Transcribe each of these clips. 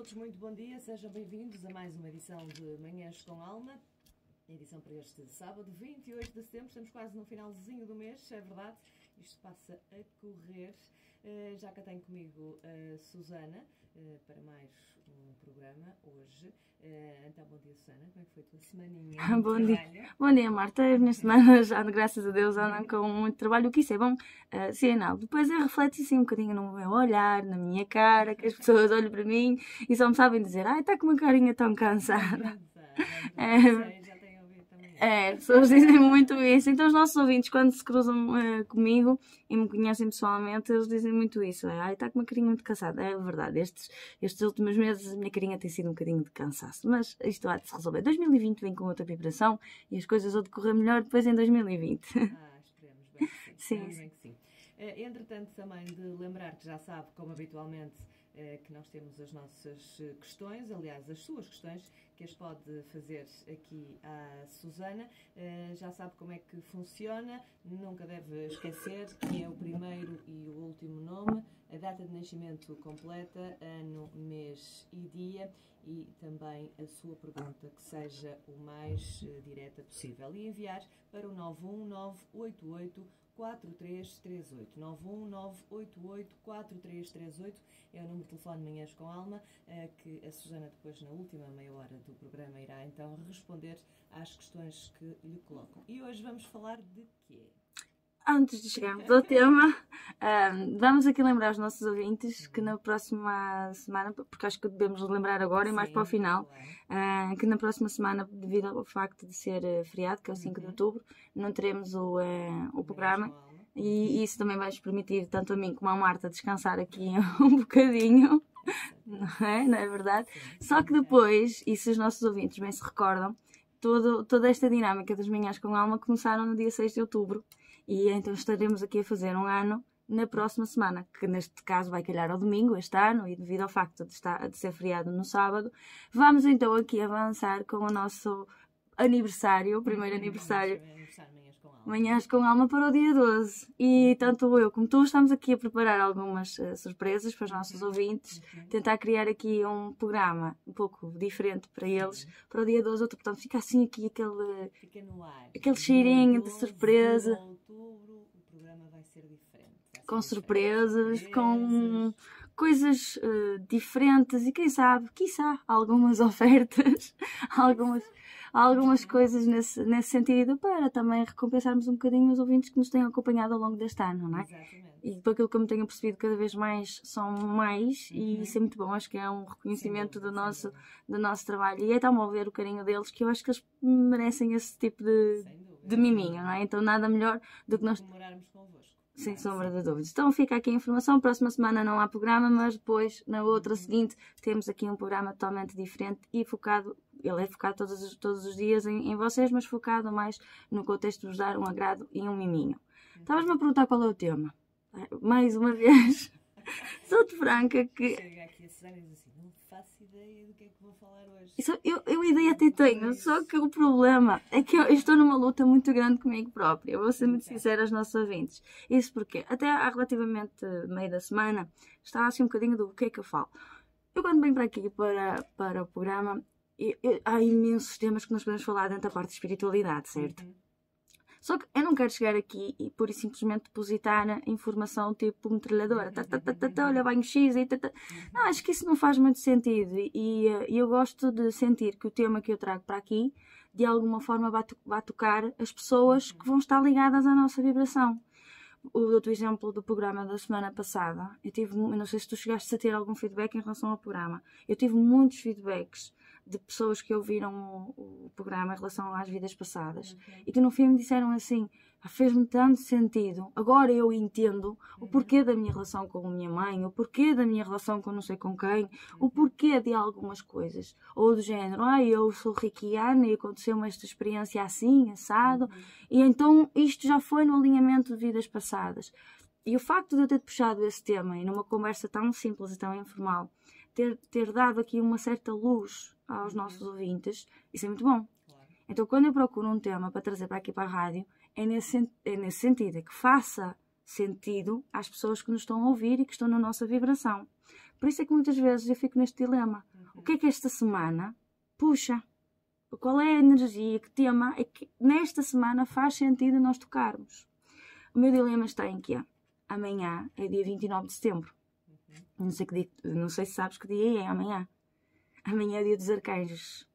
todos, muito bom dia, sejam bem-vindos a mais uma edição de Manhãs com Alma. Edição para este sábado, 28 de setembro, estamos quase no finalzinho do mês, é verdade, isto passa a correr. Já cá tenho comigo a Susana para mais um programa hoje. Então, bom dia, Susana, como é que foi a tua semaninha? Bom dia. Bom dia, Marta. A minha semana já, graças a Deus, andam com muito trabalho, o que isso é bom, sim, não. Depois eu refleti assim um bocadinho no meu olhar, na minha cara, que as pessoas olham para mim e só me sabem dizer, ai, está com uma carinha tão cansada. As pessoas dizem muito isso. Então os nossos ouvintes, quando se cruzam comigo e me conhecem pessoalmente, eles dizem muito isso. Ai, está com uma carinha muito cansada. É verdade, estes últimos meses a minha carinha tem sido um bocadinho de cansaço. Mas isto há de se resolver. 2020 vem com outra vibração e as coisas vão decorrer melhor depois em 2020. Esperemos bem que sim. Sim. Esperemos bem que sim. Entretanto, também de lembrar que já sabe, como habitualmente, que nós temos as nossas questões, aliás, as suas questões, que as pode fazer aqui à Susana. Já sabe como é que funciona, nunca deve esquecer que é o primeiro e o último nome, a data de nascimento completa, ano, mês e dia, e também a sua pergunta que seja o mais direta possível. E enviar para o 91988 4338 91988 4338 é o número de telefone de Manhãs com Alma, que a Susana depois na última meia hora do programa irá então responder às questões que lhe colocam. E hoje vamos falar de quê? Antes de chegarmos ao tema, vamos aqui lembrar aos nossos ouvintes que na próxima semana, porque acho que devemos lembrar agora e mais para o final, que na próxima semana, devido ao facto de ser feriado, que é o 5 de outubro, não teremos o programa. E isso também vai nos permitir, tanto a mim como à Marta, descansar aqui um bocadinho, não é verdade? Só que depois, e se os nossos ouvintes bem se recordam, toda esta dinâmica das Manhãs com Alma começaram no dia 6 de outubro. E então estaremos aqui a fazer um ano na próxima semana, que neste caso vai calhar ao domingo este ano, e devido ao facto de ser feriado no sábado, vamos então aqui avançar com o nosso aniversário, o primeiro aniversário. Manhãs com Alma para o dia 12. E tanto eu como tu estamos aqui a preparar algumas surpresas para os nossos ouvintes, tentar criar aqui um programa um pouco diferente para eles, para o dia 12. Portanto, fica assim aqui aquele cheirinho de surpresa. De outubro, o programa vai ser diferente. Com surpresas, com coisas diferentes e quem sabe, quiçá, algumas ofertas, algumas coisas nesse sentido, para também recompensarmos um bocadinho os ouvintes que nos têm acompanhado ao longo deste ano, não é? Exatamente. E por aquilo que eu me tenho percebido, cada vez mais são mais, e isso é muito bom, acho que é um reconhecimento do nosso trabalho, e é tão bom ver o carinho deles, que eu acho que eles merecem esse tipo de miminho, não é? Então nada melhor do que nós comemorarmos convosco. Sem sombra de dúvidas. Então fica aqui a informação. Próxima semana não há programa, mas depois, na outra seguinte, temos aqui um programa totalmente diferente e focado. Ele é focado todos os dias em vocês, mas focado mais no contexto de vos dar um agrado e um miminho. Estavas-me a perguntar qual é o tema. Mais uma vez, sou-te franca que... Chega aqui a Susana e diz assim, não faço ideia do que é que vou falar hoje. Eu ideia até tenho, só que o problema é que eu estou numa luta muito grande comigo própria. Eu vou ser muito sincera aos nossos ouvintes. Isso porque até há relativamente meio da semana estava assim um bocadinho do que é que eu falo. Eu quando venho para aqui para o programa, há imensos temas que nós podemos falar dentro da parte de espiritualidade, certo? Só que eu não quero chegar aqui e pura e simplesmente depositar a informação tipo metralhadora. Olha, banho X e Não, acho que isso não faz muito sentido. E eu gosto de sentir que o tema que eu trago para aqui, de alguma forma, vai tocar as pessoas que vão estar ligadas à nossa vibração. O exemplo do programa da semana passada, eu não sei se tu chegaste a ter algum feedback em relação ao programa. Eu tive muitos feedbacks de pessoas que ouviram o programa em relação às vidas passadas e que no fim me disseram assim, fez-me tanto sentido, agora eu entendo o porquê da minha relação com a minha mãe, o porquê da minha relação com não sei com quem, o porquê de algumas coisas, ou do género, eu sou reikiana e aconteceu-me esta experiência assim, assado, e então isto já foi no alinhamento de vidas passadas. E o facto de eu ter puxado esse tema e numa conversa tão simples e tão informal, ter dado aqui uma certa luz aos nossos ouvintes, isso é muito bom. Claro. Então quando eu procuro um tema para trazer para aqui para a rádio, é nesse sentido, é que faça sentido às pessoas que nos estão a ouvir e que estão na nossa vibração. Por isso é que muitas vezes eu fico neste dilema. O que é que esta semana puxa? Qual é a energia, que tema é que nesta semana faz sentido nós tocarmos? O meu dilema está em que amanhã é dia 29 de setembro. Não sei se sabes que dia é amanhã. Amanhã é dia dos arcanjos,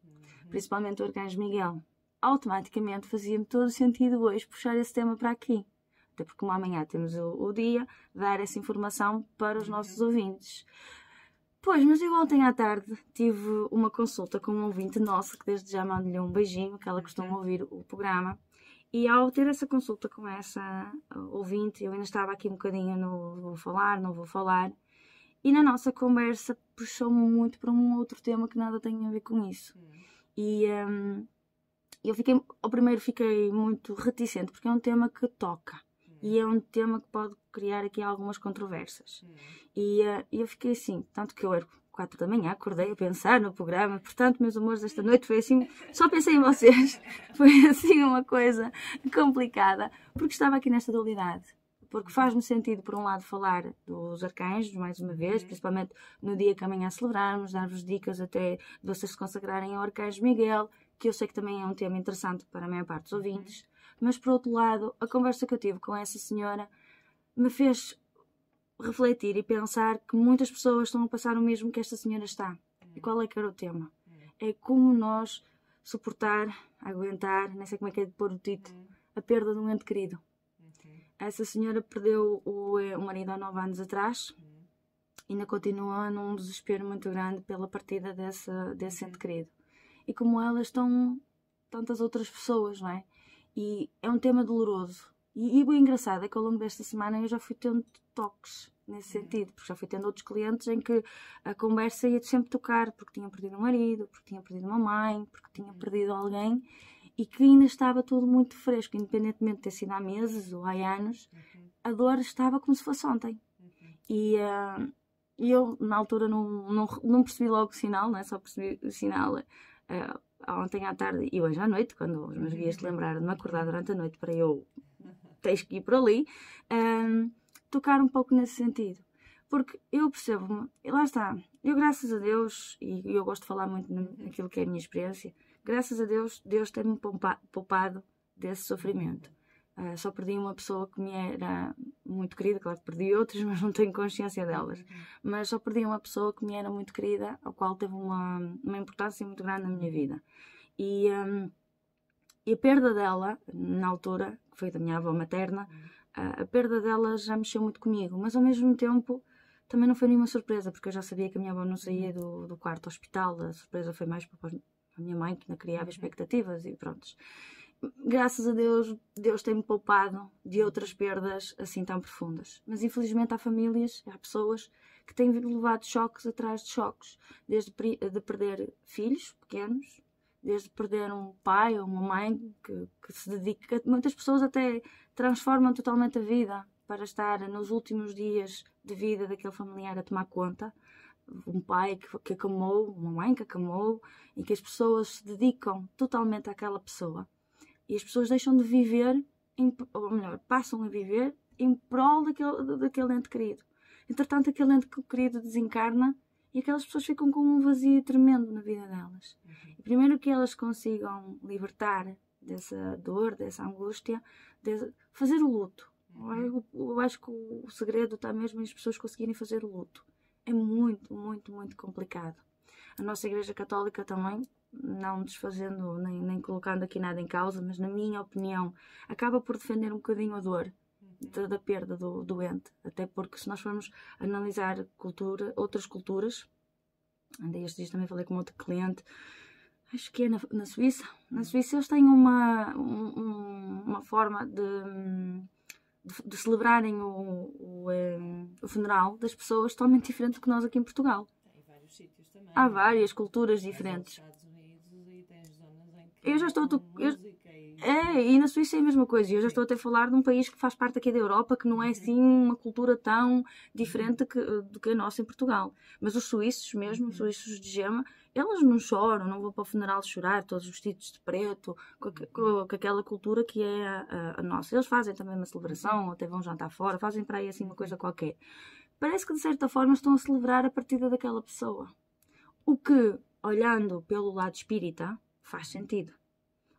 principalmente o arcanjo Miguel. Automaticamente fazia-me todo sentido hoje puxar esse tema para aqui. Até porque como amanhã temos o dia, dar essa informação para os nossos ouvintes. Pois, mas eu ontem à tarde tive uma consulta com um ouvinte nosso, que desde já mando-lhe um beijinho, que ela costuma ouvir o programa. E ao ter essa consulta com essa ouvinte, eu ainda estava aqui um bocadinho no vou falar, não vou falar. E na nossa conversa puxou-me muito para um outro tema que nada tem a ver com isso. E eu ao primeiro fiquei muito reticente, porque é um tema que toca. E é um tema que pode criar aqui algumas controvérsias. E eu fiquei assim, tanto que eu era 4 da manhã, acordei a pensar no programa, portanto, meus amores, esta noite foi assim, só pensei em vocês. Foi assim uma coisa complicada, porque estava aqui nesta dualidade. Porque faz-me sentido, por um lado, falar dos arcanjos, mais uma vez, principalmente no dia que amanhã celebrarmos, dar-vos dicas até de vocês se consagrarem ao arcanjo Miguel, que eu sei que também é um tema interessante para a maior parte dos ouvintes. Mas, por outro lado, a conversa que eu tive com essa senhora me fez refletir e pensar que muitas pessoas estão a passar o mesmo que esta senhora está. E qual é que era o tema? É como nós suportar, aguentar, nem sei como é que é de pôr o título, a perda de um ente querido. Essa senhora perdeu o marido há 9 anos atrás e ainda continua num desespero muito grande pela partida desse ente querido. E como ela estão tantas outras pessoas, não é? E é um tema doloroso. E o engraçado é que ao longo desta semana eu já fui tendo toques nesse sentido, porque já fui tendo outros clientes em que a conversa ia sempre tocar, porque tinham perdido um marido, porque tinham perdido uma mãe, porque tinham perdido alguém, e que ainda estava tudo muito fresco, independentemente de ter sido há meses ou há anos, a dor estava como se fosse ontem. E eu, na altura, não percebi logo o sinal, né? Só percebi o sinal ontem à tarde e hoje à noite, quando os meus guias se lembraram de me acordar durante a noite para eu tens que ir por ali, tocar um pouco nesse sentido. Porque eu percebo-me, e lá está, eu graças a Deus, e eu gosto de falar muito naquilo que é a minha experiência, graças a Deus, Deus tem-me poupado desse sofrimento. Só perdi uma pessoa que me era muito querida, claro que perdi outras, mas não tenho consciência delas. Mas só perdi uma pessoa que me era muito querida, ao qual teve uma importância muito grande na minha vida. E a perda dela, na altura, que foi da minha avó materna, a perda dela já mexeu muito comigo, mas ao mesmo tempo também não foi nenhuma surpresa, porque eu já sabia que a minha avó não saía do quarto hospital. A surpresa foi mais para a minha mãe, que não criava expectativas e pronto. Graças a Deus, Deus tem-me poupado de outras perdas assim tão profundas. Mas infelizmente há famílias, há pessoas que têm levado choques atrás de choques. Desde de perder filhos pequenos, desde perder um pai ou uma mãe que se dedica... Muitas pessoas até transformam totalmente a vida para estar nos últimos dias de vida daquele familiar a tomar conta. Um pai que acamou, uma mãe que acamou, e que as pessoas se dedicam totalmente àquela pessoa. E as pessoas deixam de viver, ou melhor, passam a viver em prol daquele ente querido. Entretanto, aquele ente querido desencarna e aquelas pessoas ficam com um vazio tremendo na vida delas. E primeiro que elas consigam libertar dessa dor, dessa angústia, fazer o luto. Eu acho que o segredo está mesmo em as pessoas conseguirem fazer o luto. É muito, muito, muito complicado. A nossa Igreja Católica também, não desfazendo nem colocando aqui nada em causa, mas na minha opinião acaba por defender um bocadinho a dor da perda do doente, até porque se nós formos analisar outras culturas, andei estes dias também falei com outro cliente, acho que é na Suíça. Na Suíça eles têm uma forma de celebrarem o funeral das pessoas totalmente diferente do que nós aqui em Portugal. Tem vários sítios também. Há várias culturas diferentes. Eu já estou... e na Suíça é a mesma coisa. Eu já estou até a falar de um país que faz parte aqui da Europa, que não é assim uma cultura tão diferente do que a nossa em Portugal. Mas os suíços mesmo, os suíços de gema, eles não choram, não vão para o funeral chorar, todos vestidos de preto, com aquela cultura que é a nossa. Eles fazem também uma celebração, ou até vão jantar fora, fazem para aí assim uma coisa qualquer. Parece que de certa forma estão a celebrar a partida daquela pessoa. O que, olhando pelo lado espírita, faz sentido.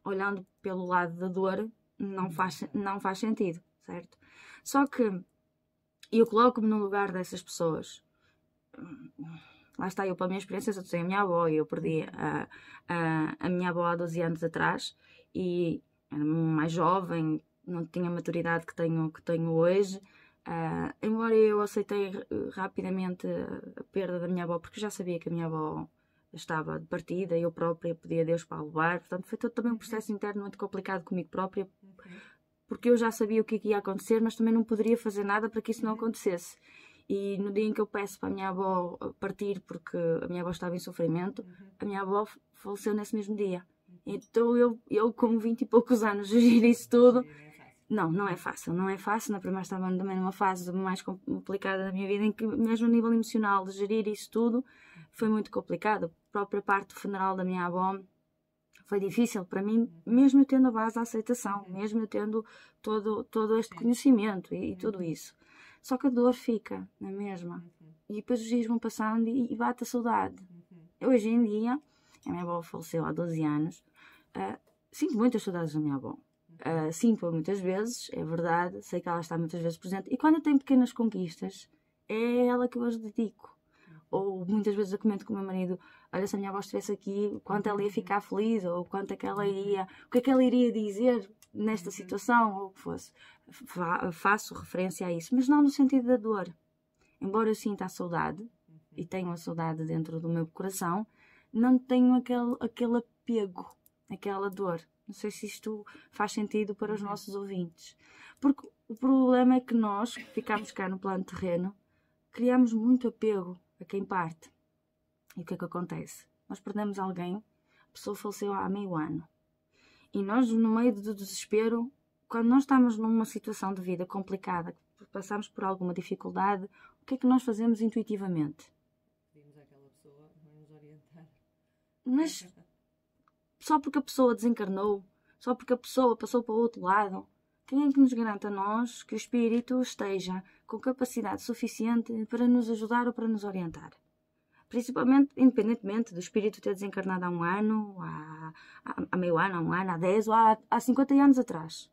Olhando pelo lado da dor, não faz sentido, certo? Só que eu coloco-me no lugar dessas pessoas. Lá está, eu, pela minha experiência, eu tenho a minha avó e eu perdi a minha avó há 12 anos atrás e era mais jovem, não tinha a maturidade que tenho hoje. Embora eu aceitei rapidamente a perda da minha avó, porque já sabia que a minha avó estava de partida, eu própria pedia a Deus para a levar, portanto foi todo também um processo interno muito complicado comigo própria, porque eu já sabia o que ia acontecer, mas também não poderia fazer nada para que isso não acontecesse. E no dia em que eu peço para a minha avó partir, porque a minha avó estava em sofrimento, a minha avó faleceu nesse mesmo dia. Então eu com 20 e poucos anos, gerir isso tudo, não é fácil. Na primeira estava também numa fase mais complicada da minha vida, em que mesmo a nível emocional, de gerir isso tudo, foi muito complicado. A própria parte do funeral da minha avó foi difícil para mim, mesmo eu tendo a base da aceitação, mesmo eu tendo todo este conhecimento e tudo isso. Só que a dor fica na mesma. E depois os dias vão passando e bate a saudade. Hoje em dia, a minha avó faleceu há 12 anos, sinto muitas saudades da minha avó. Sinto-a muitas vezes, é verdade, sei que ela está muitas vezes presente. E quando eu tenho pequenas conquistas, é ela que eu as dedico. Ou muitas vezes eu comento com o meu marido, olha, se a minha avó estivesse aqui, quanto ela ia ficar feliz, ou quanto é que ela iria, o que é que ela iria dizer nesta situação, ou o que fosse. Faço referência a isso, mas não no sentido da dor. Embora eu sinta a saudade, e tenho a saudade dentro do meu coração, não tenho aquele apego, aquela dor. Não sei se isto faz sentido para os nossos ouvintes. Porque o problema é que nós, que ficamos cá no plano terreno, criamos muito apego a quem parte. E o que é que acontece? Nós perdemos alguém, a pessoa faleceu há meio ano. E nós, no meio do desespero, quando nós estamos numa situação de vida complicada, passamos por alguma dificuldade, o que é que nós fazemos intuitivamente? Pedimos àquela pessoa nos orientar. Mas só porque a pessoa desencarnou, só porque a pessoa passou para o outro lado, quem é que nos garante a nós que o espírito esteja com capacidade suficiente para nos ajudar ou para nos orientar? Principalmente, independentemente do espírito ter desencarnado há um ano, há meio ano, há um ano, há 10 ou há 50 anos atrás.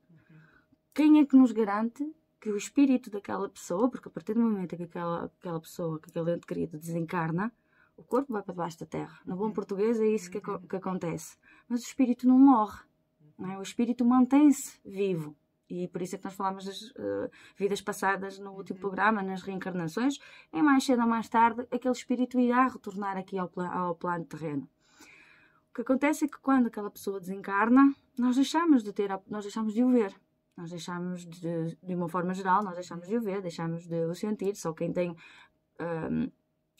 Quem é que nos garante que o espírito daquela pessoa, porque a partir do momento em que aquela pessoa, que aquele ente querido desencarna, o corpo vai para debaixo da terra. No bom português é isso que acontece. Mas o espírito não morre. Não é? O espírito mantém-se vivo. E por isso é que nós falámos das vidas passadas no último programa, nas reencarnações. E mais cedo ou mais tarde, aquele espírito irá retornar aqui ao plano terreno. O que acontece é que quando aquela pessoa desencarna, nós deixamos de o ver. Nós deixamos de uma forma geral, nós deixamos de o ver, deixamos de o sentir. Só quem tem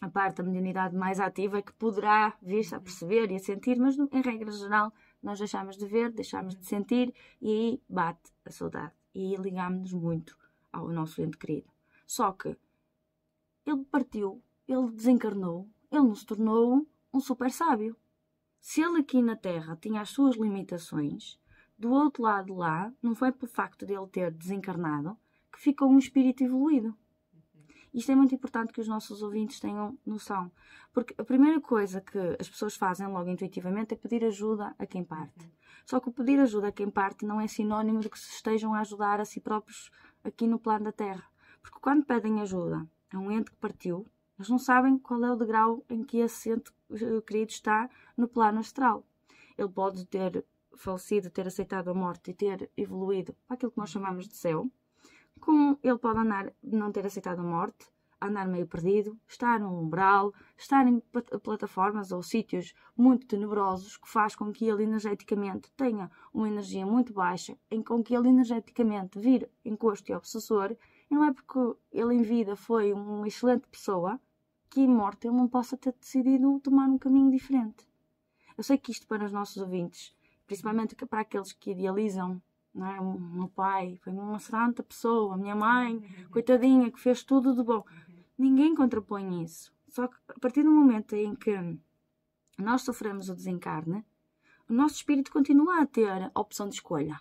a parte da mediunidade mais ativa é que poderá vir a perceber e a sentir, mas em regra geral nós deixamos de ver, deixamos de sentir e aí bate a saudade. E aí ligamos-nos muito ao nosso ente querido. Só que ele partiu, ele desencarnou, ele não se tornou um super sábio. Se ele aqui na Terra tinha as suas limitações, do outro lado lá, não foi pelo facto de ele ter desencarnado que ficou um espírito evoluído. Isto é muito importante que os nossos ouvintes tenham noção. Porque a primeira coisa que as pessoas fazem logo intuitivamente é pedir ajuda a quem parte. Só que o pedir ajuda a quem parte não é sinónimo de que se estejam a ajudar a si próprios aqui no plano da Terra. Porque quando pedem ajuda a um ente que partiu, eles não sabem qual é o degrau em que esse ente querido está no plano astral. Ele pode ter falecido, ter aceitado a morte e ter evoluído para aquilo que nós chamamos de céu. Como ele pode não ter aceitado a morte, andar meio perdido, estar no umbral, estar em plataformas ou sítios muito tenebrosos, que faz com que ele energeticamente tenha uma energia muito baixa, em com que ele energeticamente vire encosto e obsessor, e não é porque ele em vida foi uma excelente pessoa, que em morte ele não possa ter decidido tomar um caminho diferente. Eu sei que isto para os nossos ouvintes, principalmente para aqueles que idealizam, não é? O meu pai foi uma santa pessoa, a minha mãe, coitadinha, que fez tudo de bom. Ninguém contrapõe isso. Só que a partir do momento em que nós sofremos o desencarne, o nosso espírito continua a ter a opção de escolha.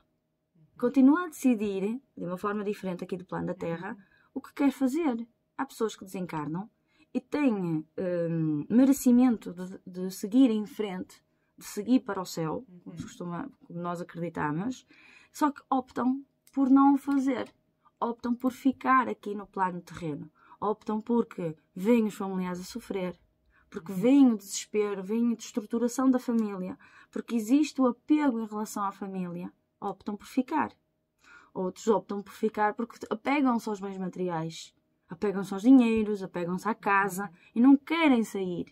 Continua a decidir, de uma forma diferente aqui do plano da Terra, o que quer fazer. Há pessoas que desencarnam e tem merecimento de seguir em frente, de seguir para o céu, como nós acreditamos, só que optam por não o fazer, optam por ficar aqui no plano terreno, optam porque veem os familiares a sofrer, porque veem o desespero, veem a destruturação da família, porque existe o apego em relação à família, optam por ficar. Outros optam por ficar porque apegam-se aos bens materiais, apegam-se aos dinheiros, apegam-se à casa e não querem sair.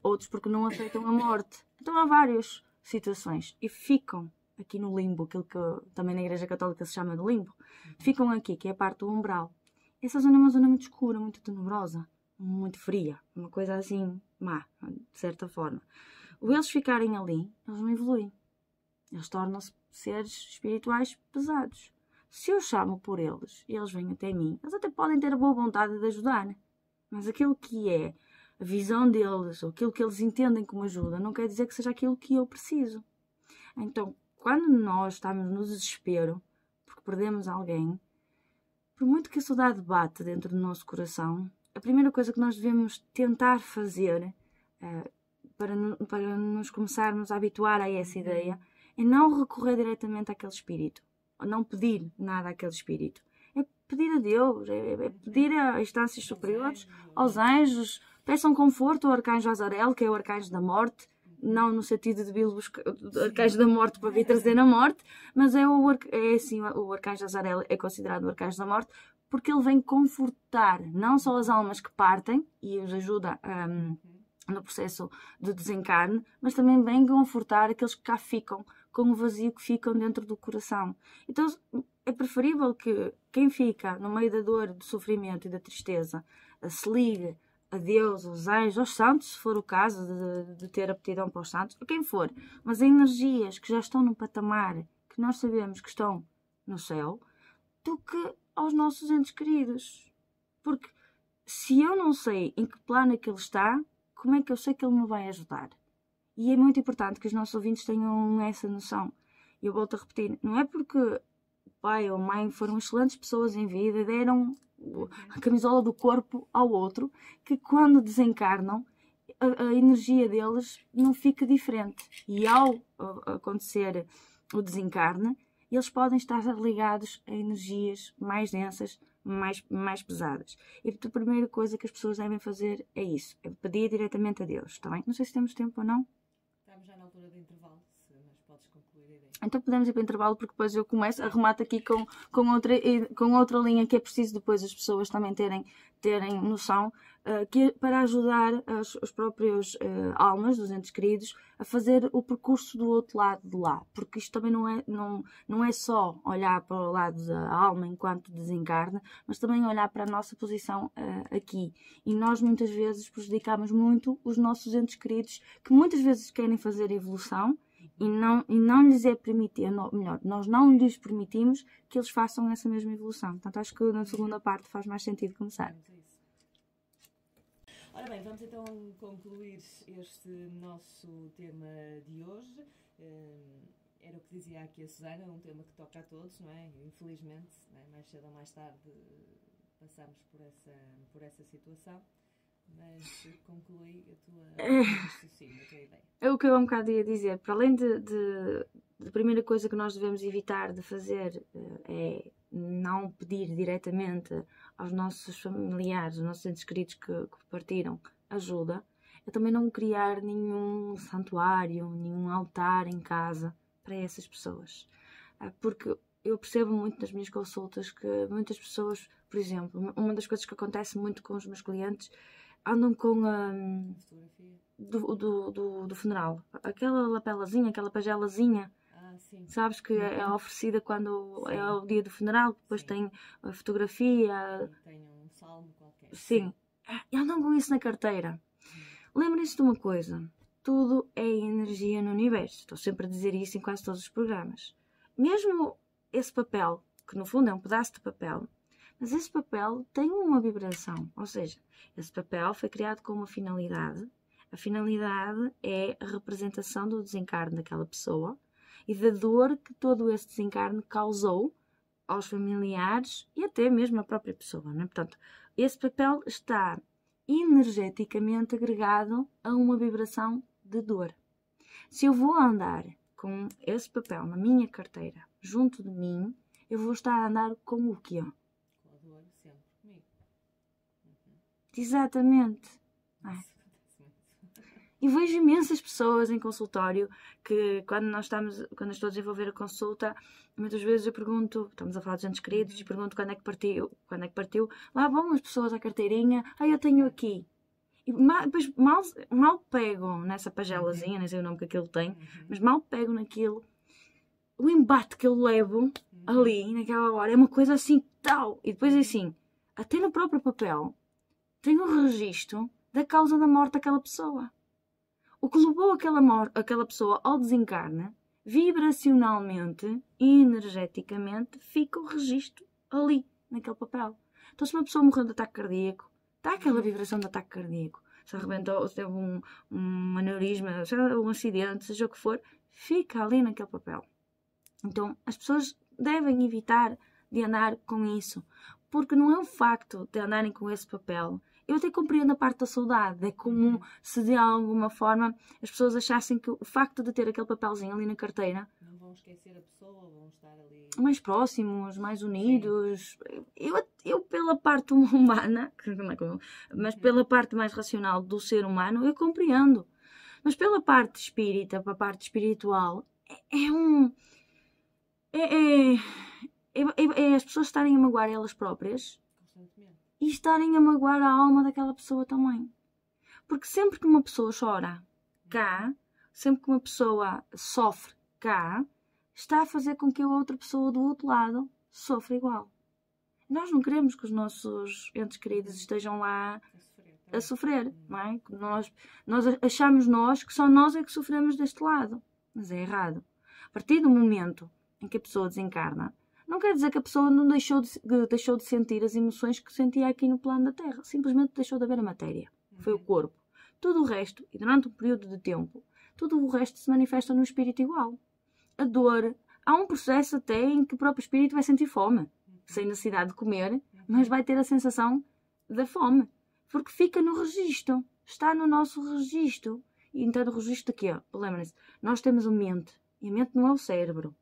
Outros porque não aceitam a morte. Então há várias situações e ficam aqui no limbo, aquilo que também na Igreja Católica se chama de limbo. Ficam aqui, que é a parte do umbral. Essa zona é uma zona muito escura, muito tenebrosa, muito fria, uma coisa assim má, de certa forma. O eles ficarem ali, eles não evoluem. Eles tornam-se seres espirituais pesados. Se eu chamo por eles e eles vêm até mim, eles até podem ter a boa vontade de ajudar, mas aquilo que é a visão deles, ou aquilo que eles entendem como ajuda, não quer dizer que seja aquilo que eu preciso. Então, quando nós estamos no desespero, porque perdemos alguém, por muito que a saudade bate dentro do nosso coração, a primeira coisa que nós devemos tentar fazer para nos começarmos a habituar a essa ideia é não recorrer diretamente àquele espírito, ou não pedir nada àquele espírito. É pedir a Deus, é pedir a instâncias superiores, aos anjos, peçam conforto ao arcanjo Azarel, que é o arcanjo da morte, não no sentido de vir buscar o arcanjo da morte para vir trazer a morte, mas o arcanjo Azarel é considerado o arcanjo da morte, porque ele vem confortar não só as almas que partem e os ajuda no processo de desencarne, mas também vem confortar aqueles que cá ficam com o vazio que ficam dentro do coração. Então é preferível que quem fica no meio da dor, do sofrimento e da tristeza se ligue a Deus, aos anjos, aos santos, se for o caso de ter aptidão para os santos, ou quem for, mas a energias que já estão num patamar que nós sabemos que estão no céu, do que aos nossos entes queridos. Porque se eu não sei em que plano é que ele está, como é que eu sei que ele me vai ajudar? E é muito importante que os nossos ouvintes tenham essa noção. E eu volto a repetir, não é porque o pai ou a mãe foram excelentes pessoas em vida, deram a camisola do corpo ao outro, que quando desencarnam, a energia deles não fica diferente. E ao acontecer o desencarne, eles podem estar ligados a energias mais densas, mais pesadas. E a primeira coisa que as pessoas devem fazer é isso, é pedir diretamente a Deus, está bem? Não sei se temos tempo ou não. Estamos já na altura do intervalo, mas podes concluir a ideia. Então podemos ir para o intervalo, porque depois eu começo a remato aqui com outra linha que é preciso depois as pessoas também terem noção, que para ajudar os próprios almas dos entes queridos a fazer o percurso do outro lado de lá, porque isto também não é só olhar para o lado da alma enquanto desencarna, mas também olhar para a nossa posição aqui, e nós muitas vezes prejudicamos muito os nossos entes queridos, que muitas vezes querem fazer a evolução e não lhes é permitido, melhor, nós não lhes permitimos que eles façam essa mesma evolução. Portanto, acho que na segunda parte faz mais sentido começar. Ora bem, vamos então concluir este nosso tema de hoje. Era o que dizia aqui a Susana, um tema que toca a todos, não é? Infelizmente, não é? Mais cedo ou mais tarde passamos por essa situação. Mas conclui a tua raciocínio, a tua ideia. É o que eu há um bocado ia dizer. Para além de primeira coisa que nós devemos evitar de fazer é não pedir diretamente aos nossos familiares, aos nossos entes queridos que partiram ajuda, é também não criar nenhum santuário, nenhum altar em casa para essas pessoas. Porque eu percebo muito nas minhas consultas que muitas pessoas, por exemplo, uma das coisas que acontece muito com os meus clientes, andam com a do funeral, aquela lapelazinha, aquela pagelazinha, sim. Sabes, que é oferecida quando sim. É o dia do funeral, depois sim. Tem a fotografia, tem um salmo qualquer. Sim, e andam com isso na carteira. Lembrem-se de uma coisa, tudo é energia no universo, estou sempre a dizer isso em quase todos os programas. Mesmo esse papel, que no fundo é um pedaço de papel, mas esse papel tem uma vibração, ou seja, esse papel foi criado com uma finalidade. A finalidade é a representação do desencarne daquela pessoa e da dor que todo esse desencarne causou aos familiares e até mesmo à própria pessoa, não é? Portanto, esse papel está energeticamente agregado a uma vibração de dor. Se eu vou andar com esse papel na minha carteira, junto de mim, eu vou estar a andar com o quê? Com a dor sempre comigo. Exatamente. E vejo imensas pessoas em consultório que quando eu estou a desenvolver a consulta, muitas vezes eu pergunto, estamos a falar dos entes queridos, e pergunto quando é que partiu, lá vão as pessoas à carteirinha, eu tenho aqui. E depois mal pego nessa pagelazinha, nem sei o nome que aquilo tem, mas mal pego naquilo, o embate que eu levo ali, naquela hora, é uma coisa assim tal. E depois é assim, até no próprio papel, tem um registro da causa da morte daquela pessoa. O que levou aquela pessoa ao desencarne, vibracionalmente e energeticamente, fica o registro ali, naquele papel. Então, se uma pessoa morreu de ataque cardíaco, está aquela vibração de ataque cardíaco. Se arrebentou, se teve um aneurisma, um acidente, seja o que for, fica ali naquele papel. Então, as pessoas devem evitar de andar com isso, porque não é o facto de andarem com esse papel. Eu até compreendo a parte da saudade. É como se de alguma forma as pessoas achassem que o facto de ter aquele papelzinho ali na carteira, não vão esquecer a pessoa, vão estar ali mais próximos, mais unidos. Eu pela parte humana, mas pela parte mais racional do ser humano, eu compreendo. Mas pela parte espírita, pela parte espiritual, é as pessoas estarem a magoar elas próprias constantemente. E estarem a magoar a alma daquela pessoa também. Porque sempre que uma pessoa chora cá, sempre que uma pessoa sofre cá, está a fazer com que a outra pessoa do outro lado sofra igual. Nós não queremos que os nossos entes queridos estejam lá a sofrer, não é? Nós achamos que só nós é que sofremos deste lado. Mas é errado. A partir do momento em que a pessoa desencarna, não quer dizer que a pessoa não deixou de sentir as emoções que sentia aqui no plano da Terra. Simplesmente deixou de haver a matéria. Foi o corpo. Tudo o resto, e durante um período de tempo, tudo o resto se manifesta no espírito igual. A dor, há um processo até em que o próprio espírito vai sentir fome. Sem necessidade de comer, mas vai ter a sensação da fome. Porque fica no registro. Está no nosso registro. E então o registro de quê? Lembrem-se, nós temos a mente. E a mente não é o cérebro.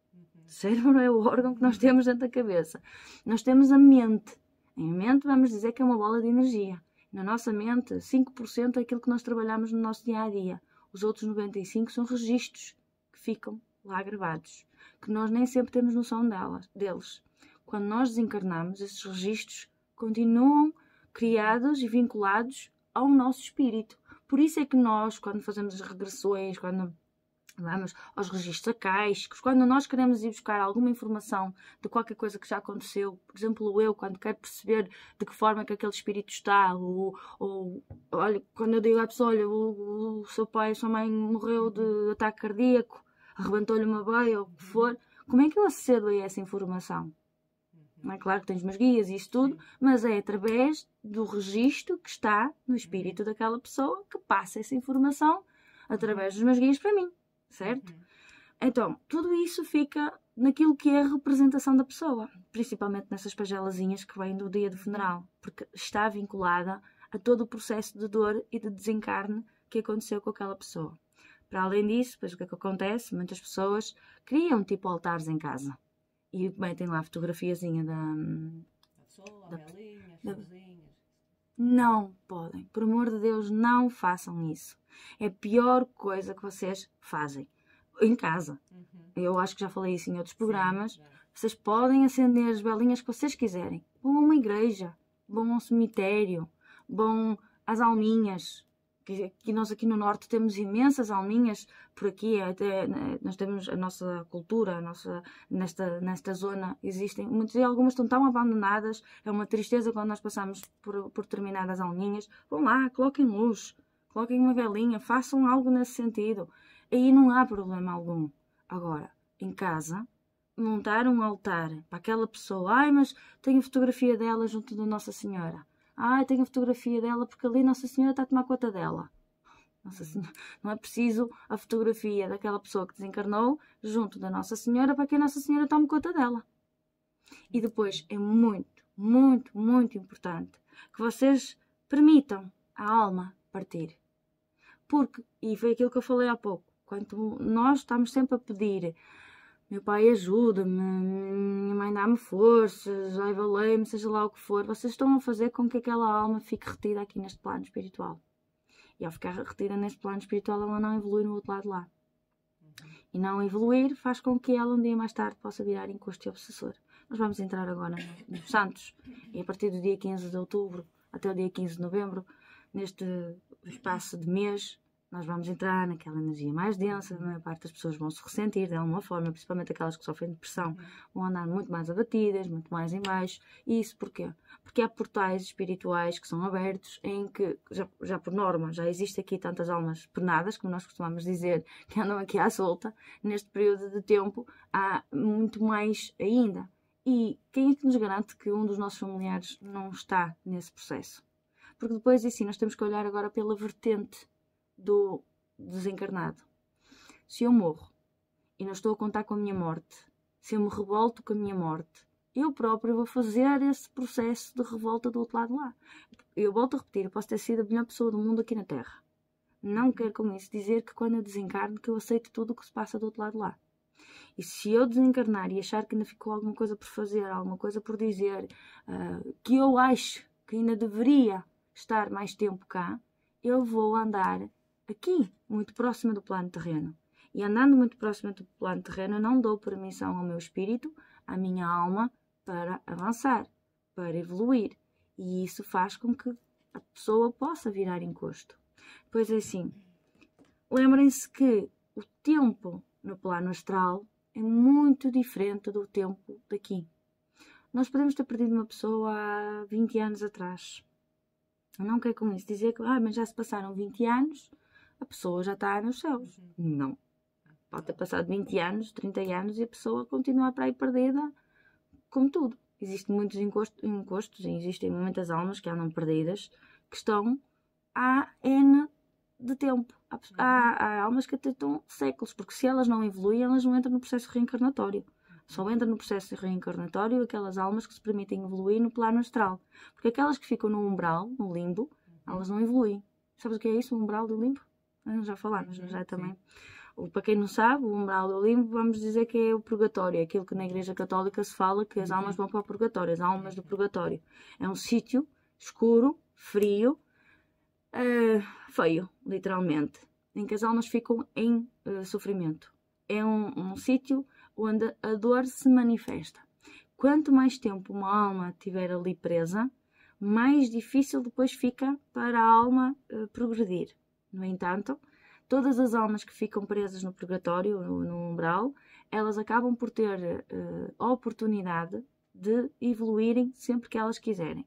O cérebro é o órgão que nós temos dentro da cabeça. Nós temos a mente. Em mente vamos dizer que é uma bola de energia. Na nossa mente, 5% é aquilo que nós trabalhamos no nosso dia-a-dia. Os outros 95% são registros que ficam lá gravados. Que nós nem sempre temos noção deles. Quando nós desencarnamos, esses registros continuam criados e vinculados ao nosso espírito. Por isso é que nós, quando fazemos as regressões, quando vamos aos registros acáicos, quando nós queremos ir buscar alguma informação de qualquer coisa que já aconteceu, por exemplo, eu, quando quero perceber de que forma é que aquele espírito está, ou olha, quando eu digo à pessoa, olha, o seu pai, a sua mãe morreu de ataque cardíaco, arrebentou-lhe uma veia, ou o que for, como é que eu acedo a essa informação? Não é claro que tens umas guias e isso tudo, mas é através do registro que está no espírito daquela pessoa que passa essa informação através dos meus guias para mim. Certo? Então, tudo isso fica naquilo que é a representação da pessoa, principalmente nessas pagelazinhas que vêm do dia do funeral, porque está vinculada a todo o processo de dor e de desencarne que aconteceu com aquela pessoa. Para além disso, depois o que é que acontece? Muitas pessoas criam tipo altares em casa e metem lá a fotografiazinha A pessoa, a velinha, as florzinhas. Não podem. Por amor de Deus, não façam isso. É a pior coisa que vocês fazem. Em casa. Eu acho que já falei isso em outros programas. Vocês podem acender as velinhas que vocês quiserem. Vão a uma igreja. Vão a um cemitério. Vão às alminhas. Que nós aqui no Norte temos imensas alminhas. Por aqui até nós temos a nossa cultura. Nesta zona existem muitas, e algumas estão tão abandonadas. É uma tristeza quando nós passamos por determinadas alminhas. Vão lá, coloquem luz. Coloquem uma velinha. Façam algo nesse sentido. Aí não há problema algum. Agora, em casa, montar um altar para aquela pessoa. Ai, mas tenho fotografia dela junto da Nossa Senhora. Ai, tenho fotografia dela porque ali Nossa Senhora está a tomar conta dela. Nossa Senhora. Não é preciso a fotografia daquela pessoa que desencarnou junto da Nossa Senhora para que a Nossa Senhora tome conta dela. E depois é muito, muito, muito importante que vocês permitam a alma partir. Porque, e foi aquilo que eu falei há pouco, quando nós estamos sempre a pedir, meu pai ajuda-me, minha mãe dá-me forças, ai valei-me, seja lá o que for, vocês estão a fazer com que aquela alma fique retida aqui neste plano espiritual. E ao ficar retida neste plano espiritual, ela não evolui no outro lado lá. E não evoluir faz com que ela um dia mais tarde possa virar encosto e obsessor. Nós vamos entrar agora nos Santos, e a partir do dia 15 de outubro até o dia 15 de novembro, neste espaço de mês, nós vamos entrar naquela energia mais densa, a maior parte das pessoas vão se ressentir de alguma forma, principalmente aquelas que sofrem depressão, vão andar muito mais abatidas, muito mais em baixo. E isso porquê? Porque há portais espirituais que são abertos em que, já por norma, já existe aqui tantas almas penadas, como nós costumamos dizer, que andam aqui à solta. Neste período de tempo há muito mais ainda. E quem é que nos garante que um dos nossos familiares não está nesse processo? Porque depois, assim, nós temos que olhar agora pela vertente do desencarnado. Se eu morro e não estou a contar com a minha morte, se eu me revolto com a minha morte, eu próprio vou fazer esse processo de revolta do outro lado lá. Eu volto a repetir, eu posso ter sido a melhor pessoa do mundo aqui na Terra. Não quero com isso dizer que quando eu desencarno que eu aceito tudo o que se passa do outro lado lá. E se eu desencarnar e achar que ainda ficou alguma coisa por fazer, alguma coisa por dizer, que eu acho que ainda deveria estar mais tempo cá, eu vou andar aqui, muito próxima do plano terreno. E andando muito próxima do plano terreno, eu não dou permissão ao meu espírito, à minha alma, para avançar, para evoluir. E isso faz com que a pessoa possa virar encosto. Pois é assim, lembrem-se que o tempo no plano astral é muito diferente do tempo daqui. Nós podemos ter perdido uma pessoa há 20 anos atrás. Eu não quero com isso dizer que mas já se passaram 20 anos, a pessoa já está nos céus. Não. Pode ter passado 20 anos, 30 anos e a pessoa continua para aí perdida, como tudo. Existem muitos encostos e existem muitas almas que andam perdidas, que estão há N de tempo. Há almas que até estão séculos, porque se elas não evoluem, elas não entram no processo reencarnatório. Só entram no processo reencarnatório aquelas almas que se permitem evoluir no plano astral. Porque aquelas que ficam no umbral, no limbo, elas não evoluem. Sabes o que é isso, o umbral do limbo? Já falámos, já também. Para quem não sabe, o umbral do limbo, vamos dizer que é o purgatório. É aquilo que na Igreja Católica se fala que as almas vão para o purgatório, as almas do purgatório. É um sítio escuro, frio, feio, literalmente, em que as almas ficam em sofrimento. É um sítio onde a dor se manifesta. Quanto mais tempo uma alma estiver ali presa, mais difícil depois fica para a alma progredir. No entanto, todas as almas que ficam presas no purgatório, no umbral, elas acabam por ter a oportunidade de evoluírem sempre que elas quiserem.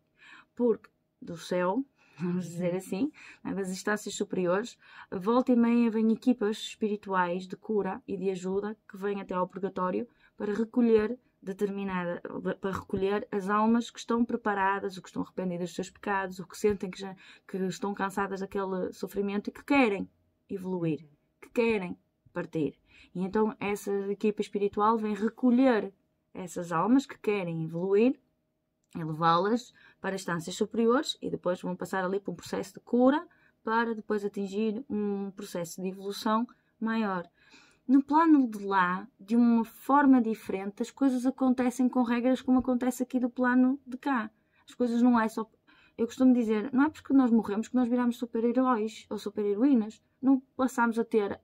Porque do céu, vamos dizer assim, das instâncias superiores, volta e meia vêm equipas espirituais de cura e de ajuda que vêm até ao purgatório para recolher as almas que estão preparadas, ou que estão arrependidas dos seus pecados, ou que sentem que estão cansadas daquele sofrimento e que querem evoluir, que querem partir. E então essa equipa espiritual vem recolher essas almas que querem evoluir e levá-las para instâncias superiores e depois vão passar ali por um processo de cura para depois atingir um processo de evolução maior. No plano de lá, de uma forma diferente, as coisas acontecem com regras como acontece aqui do plano de cá. As coisas não é só... Eu costumo dizer, não é porque nós morremos que nós viramos super-heróis ou super-heroínas. Não passamos a ter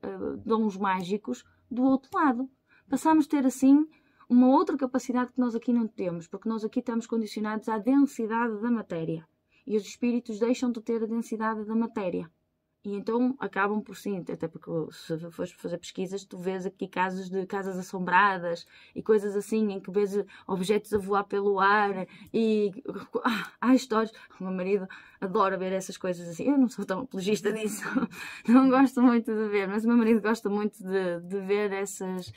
dons mágicos do outro lado. Passamos a ter, assim, uma outra capacidade que nós aqui não temos, porque nós aqui estamos condicionados à densidade da matéria. E os espíritos deixam de ter a densidade da matéria. E então acabam por sim, até porque se fores fazer pesquisas, tu vês aqui casos de casas assombradas e coisas assim, em que vês objetos a voar pelo ar e há histórias. O meu marido adora ver essas coisas assim. Eu não sou tão apologista disso, não gosto muito de ver, mas o meu marido gosta muito de ver esses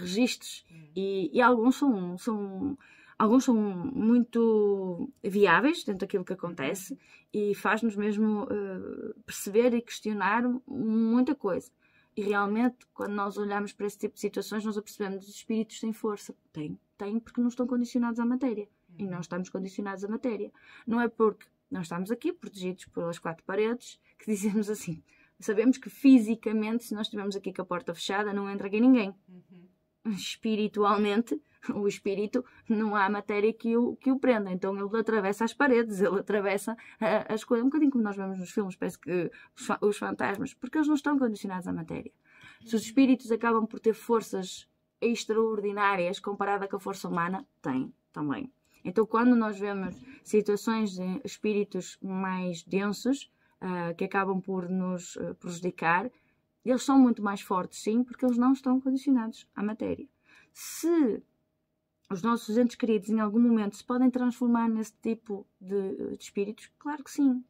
registros e alguns são muito viáveis dentro daquilo que acontece e faz-nos mesmo perceber e questionar muita coisa. E realmente, quando nós olhamos para esse tipo de situações, nós apercebemos que os espíritos têm força. Têm porque não estão condicionados à matéria. E nós estamos condicionados à matéria. Não é porque Nós estamos aqui protegidos pelas 4 paredes, que dizemos assim, sabemos que fisicamente, se nós estivermos aqui com a porta fechada, não entra aqui ninguém. Espiritualmente, o espírito, não há matéria que o prenda, então ele atravessa as paredes, ele atravessa as coisas, um bocadinho como nós vemos nos filmes, parece que os fantasmas, porque eles não estão condicionados à matéria. Se os espíritos acabam por ter forças extraordinárias comparada com a força humana, têm também. Então, quando nós vemos situações de espíritos mais densos, que acabam por nos prejudicar, eles são muito mais fortes, sim, porque eles não estão condicionados à matéria. Se os nossos entes queridos, em algum momento, se podem transformar nesse tipo de espíritos, claro que sim.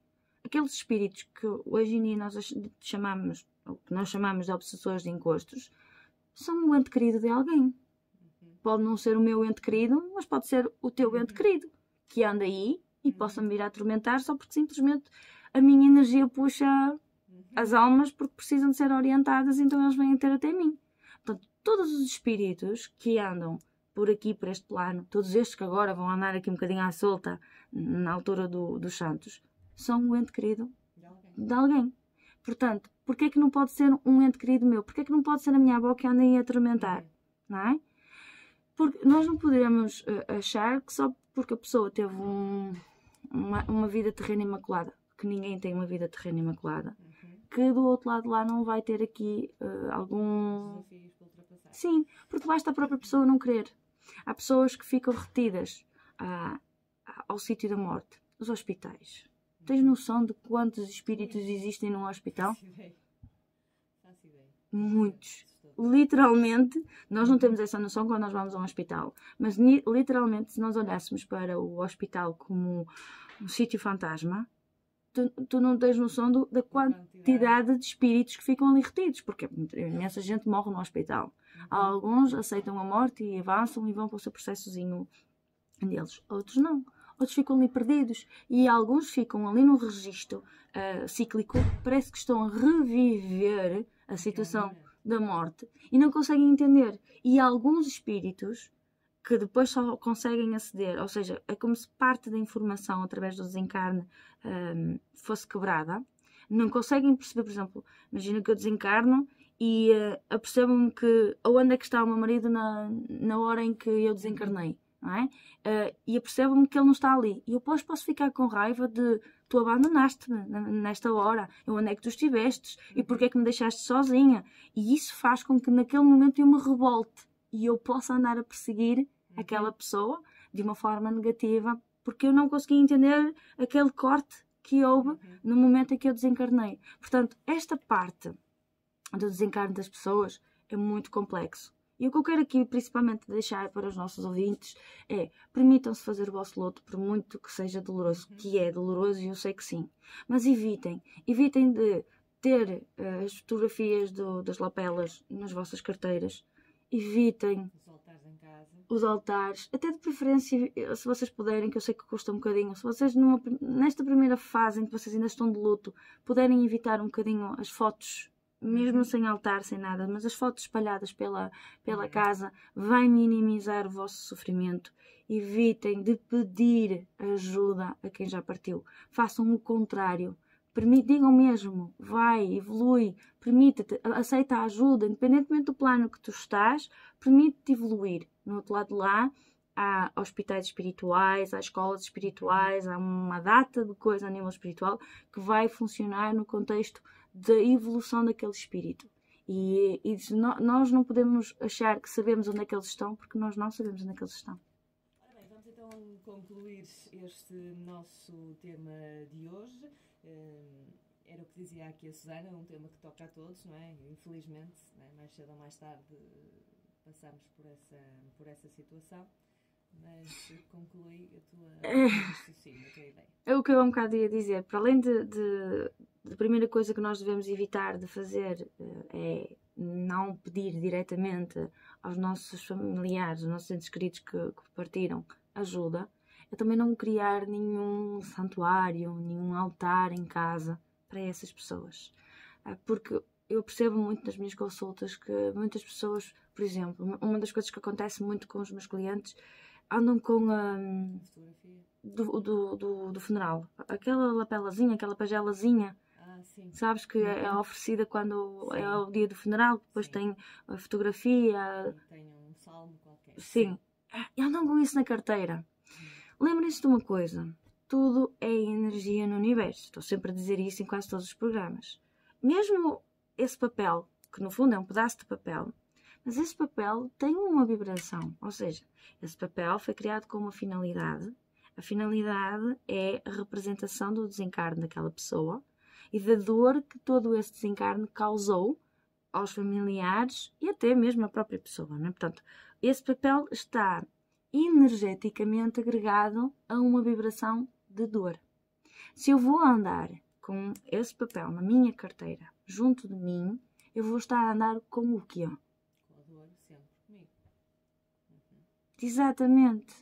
Aqueles espíritos que hoje em dia nós chamamos, ou que nós chamamos de obsessores de encostos, são um ente querido de alguém. Pode não ser o meu ente querido, mas pode ser o teu ente querido, que anda aí e possa me vir a atormentar só porque simplesmente a minha energia puxa as almas porque precisam de ser orientadas, então eles vêm ter até mim. Portanto, todos os espíritos que andam por aqui, por este plano, todos estes que agora vão andar aqui um bocadinho à solta, na altura dos santos, são um ente querido de alguém. Portanto, porquê é que não pode ser um ente querido meu? Porquê é que não pode ser a minha avó que anda aí a atormentar? Não é? Porque nós não podemos achar que só porque a pessoa teve uma vida terrena imaculada, que ninguém tem uma vida terrena imaculada, que do outro lado lá não vai ter aqui algum... Desafios para ultrapassar. Sim, porque basta a própria pessoa não querer. Há pessoas que ficam retidas ao sítio da morte, os hospitais. Tens noção de quantos espíritos existem num hospital? Faço ideia. Muitos. Literalmente, nós não temos essa noção quando nós vamos a um hospital, mas literalmente, se nós olhássemos para o hospital como um sítio fantasma, tu não tens noção da quantidade de espíritos que ficam ali retidos, porque imensa gente morre no hospital. Alguns aceitam a morte e avançam e vão para o seu processozinho deles, outros não. Outros ficam ali perdidos e alguns ficam ali num registro cíclico, parece que estão a reviver a situação da morte e não conseguem entender. E há alguns espíritos que depois só conseguem aceder, ou seja, é como se parte da informação através do desencarne fosse quebrada, não conseguem perceber, por exemplo, imagina que eu desencarno e apercebo-me que onde é que está o meu marido na hora em que eu desencarnei, não é? E apercebo-me que ele não está ali. E eu posso ficar com raiva de tu abandonaste-me nesta hora, onde é que tu estiveste e porque é que me deixaste sozinha? E isso faz com que naquele momento eu me revolte e eu possa andar a perseguir aquela pessoa de uma forma negativa porque eu não consegui entender aquele corte que houve no momento em que eu desencarnei. Portanto, esta parte do desencarne das pessoas é muito complexo. E o que eu quero aqui principalmente deixar para os nossos ouvintes é: permitam-se fazer o vosso luto, por muito que seja doloroso, que é doloroso e eu sei que sim, mas evitem de ter as fotografias das lapelas nas vossas carteiras, evitem os altares, até de preferência, se vocês puderem, que eu sei que custa um bocadinho, se vocês nesta primeira fase em que vocês ainda estão de luto, puderem evitar um bocadinho as fotos, mesmo sem altar, sem nada, mas as fotos espalhadas pela casa, vai minimizar o vosso sofrimento. Evitem de pedir ajuda a quem já partiu. Façam o contrário. Digam mesmo, vai, evolui, permite-te, aceita a ajuda, independentemente do plano que tu estás, permite-te evoluir. No outro lado lá, há hospitais espirituais, há escolas espirituais, há uma data de coisa a nível espiritual que vai funcionar no contexto da evolução daquele espírito. E nós não podemos achar que sabemos onde é que eles estão, porque nós não sabemos onde é que eles estão. Ora bem, vamos então concluir este nosso tema de hoje. Era o que dizia aqui a Susana, um tema que toca a todos, não é? Infelizmente, não é? Mais cedo ou mais tarde passamos por essa situação, mas conclui a tua raciocínio, a tua ideia. É o que eu há um bocado ia dizer. Para além da primeira coisa que nós devemos evitar de fazer é não pedir diretamente aos nossos familiares, aos nossos entes queridos que partiram, ajuda, é também não criar nenhum santuário, nenhum altar em casa para essas pessoas. Porque eu percebo muito nas minhas consultas que muitas pessoas, por exemplo, uma das coisas que acontece muito com os meus clientes, andam com A fotografia. do funeral. Aquela lapelazinha, aquela pagelazinha, Sim. sabes, que é oferecida quando Sim. é o dia do funeral, depois Sim. tem a fotografia. Tem um salmo qualquer. Sim. Andam com isso na carteira. Lembrem-se de uma coisa. Tudo é energia no universo. Estou sempre a dizer isso em quase todos os programas. Mesmo esse papel, que no fundo é um pedaço de papel, mas esse papel tem uma vibração. Ou seja, esse papel foi criado com uma finalidade. A finalidade é a representação do desencarne daquela pessoa e da dor que todo esse desencarne causou aos familiares e até mesmo à própria pessoa, não é? Portanto, esse papel está energeticamente agregado a uma vibração de dor. Se eu vou andar com esse papel na minha carteira, junto de mim, eu vou estar a andar com o quê? Com a dor sempre comigo. Exatamente.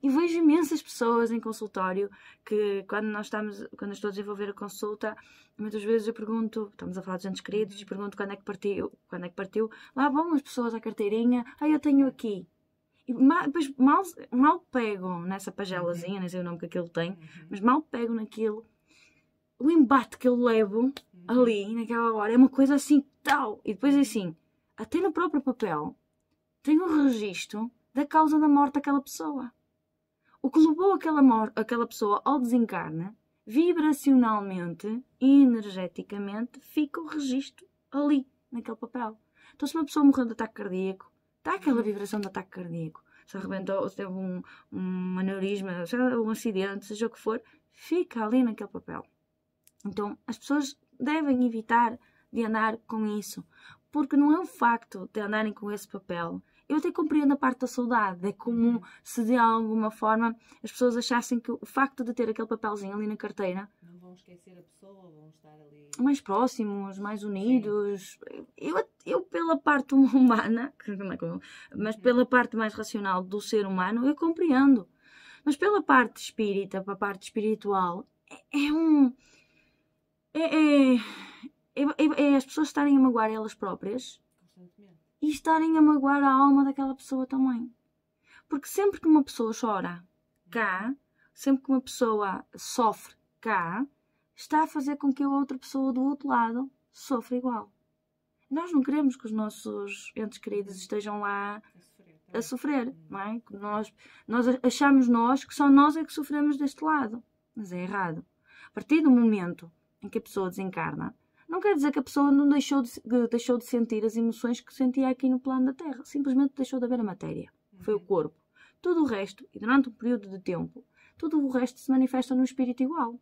E vejo imensas pessoas em consultório que quando eu estou a desenvolver a consulta, muitas vezes eu pergunto, estamos a falar dos entes queridos, e pergunto quando é que partiu, lá vão as pessoas à carteirinha, eu tenho aqui. E depois mal pego nessa pagelazinha, nem sei o nome que aquilo tem, mas mal pego naquilo, o embate que eu levo ali, naquela hora, é uma coisa assim tal. E depois assim, até no próprio papel, tem um registro da causa da morte daquela pessoa. O que levou aquela pessoa ao desencarne, vibracionalmente e energeticamente, fica o registro ali, naquele papel. Então, se uma pessoa morreu de ataque cardíaco, está aquela vibração de ataque cardíaco. Se arrebentou, se teve um aneurisma, seja um acidente, seja o que for, fica ali naquele papel. Então, as pessoas devem evitar de andar com isso, porque não é o facto de andarem com esse papel. Eu até compreendo a parte da saudade. É como se de alguma forma as pessoas achassem que o facto de ter aquele papelzinho ali na carteira... Não vão esquecer a pessoa, vão estar ali... mais próximos, mais unidos. Eu pela parte humana, mas pela parte mais racional do ser humano, eu compreendo. Mas pela parte espírita, pela parte espiritual, é as pessoas estarem a magoar elas próprias e estarem a magoar a alma daquela pessoa também. Porque sempre que uma pessoa chora cá, sempre que uma pessoa sofre cá, está a fazer com que a outra pessoa do outro lado sofra igual. Nós não queremos que os nossos entes queridos estejam lá a sofrer, não é? Nós achamos que só nós é que sofremos deste lado. Mas é errado. A partir do momento em que a pessoa desencarna, não quer dizer que a pessoa não deixou de sentir as emoções que sentia aqui no plano da Terra. Simplesmente deixou de haver a matéria. Foi o corpo. Tudo o resto, e durante um período de tempo, tudo o resto se manifesta no espírito igual.